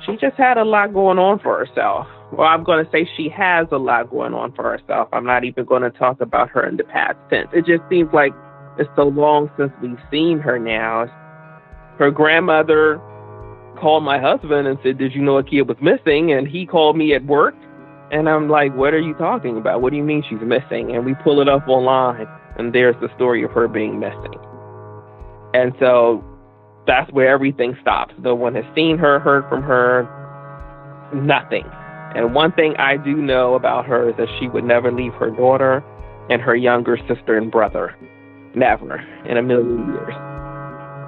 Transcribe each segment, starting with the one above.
She just had a lot going on for herself. Well, I'm going to say she has a lot going on for herself. I'm not even going to talk about her in the past tense. It just seems like it's so long since we've seen her now. Her grandmother called my husband and said, "Did you know Akia was missing?" And he called me at work. And I'm like, "What are you talking about? What do you mean she's missing?" And we pull it up online, and there's the story of her being missing. And so that's where everything stops. No one has seen her, heard from her, nothing. And one thing I do know about her is that she would never leave her daughter and her younger sister and brother. Never in a million years.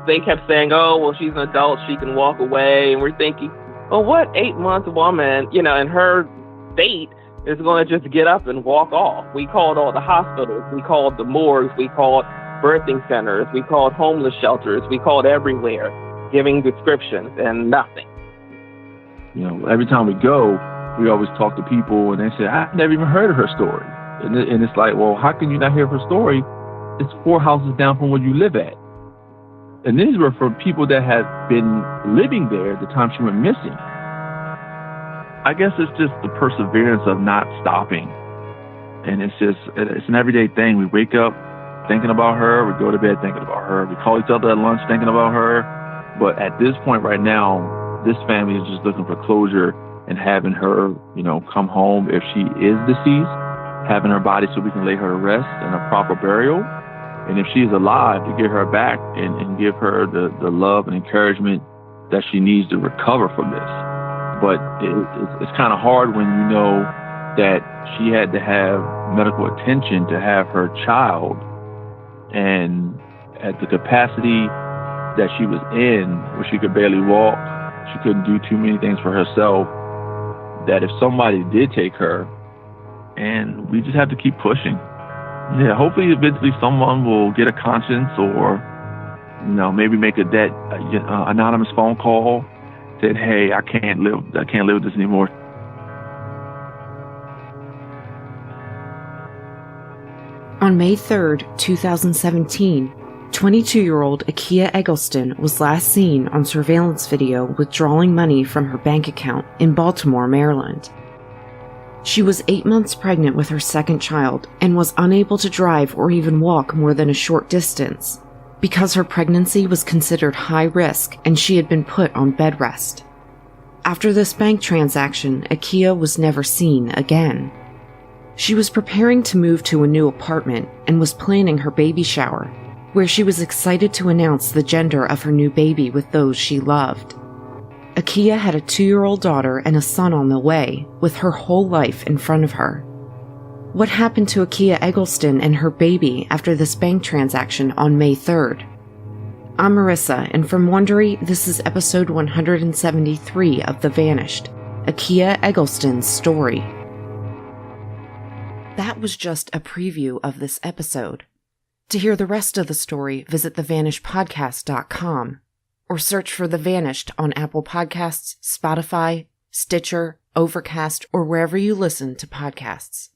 They kept saying, "Oh, well, she's an adult. She can walk away." And we're thinking, well, what 8-month woman, in her state is going to just get up and walk off? We called all the hospitals. We called the morgues. We called birthing centers. We called homeless shelters. We called everywhere, giving descriptions, and nothing. Every time we go, we always talk to people, and they say, "I've never even heard of her story." And it's like, well, how can you not hear her story? It's 4 houses down from where you live at. And these were for people that had been living there at the time she went missing. I guess it's just the perseverance of not stopping. And it's an everyday thing. We wake up thinking about her. We go to bed thinking about her. We call each other at lunch thinking about her. But at this point right now, this family is just looking for closure and having her, come home if she is deceased, having her body so we can lay her to rest and a proper burial. And if she's alive, to get her back and give her the love and encouragement that she needs to recover from this. But it's kind of hard when you know that she had to have medical attention to have her child, and at the capacity that she was in, where she could barely walk, she couldn't do too many things for herself, that if somebody did take her, and we just have to keep pushing. Yeah, hopefully eventually someone will get a conscience, or maybe make that anonymous phone call that, "Hey, I can't live with this anymore." On May 3rd, 2017, 22-year-old Akia Eggleston was last seen on surveillance video withdrawing money from her bank account in Baltimore, Maryland. She was 8 months pregnant with her second child and was unable to drive or even walk more than a short distance because her pregnancy was considered high risk and she had been put on bed rest. After this bank transaction, Akia was never seen again. She was preparing to move to a new apartment and was planning her baby shower, where she was excited to announce the gender of her new baby with those she loved. Akia had a 2-year-old daughter and a son on the way, with her whole life in front of her. What happened to Akia Eggleston and her baby after this bank transaction on May 3rd? I'm Marissa, and from Wondery, this is episode 173 of The Vanished, Akia Eggleston's story. That was just a preview of this episode. To hear the rest of the story, visit thevanishedpodcast.com or search for The Vanished on Apple Podcasts, Spotify, Stitcher, Overcast, or wherever you listen to podcasts.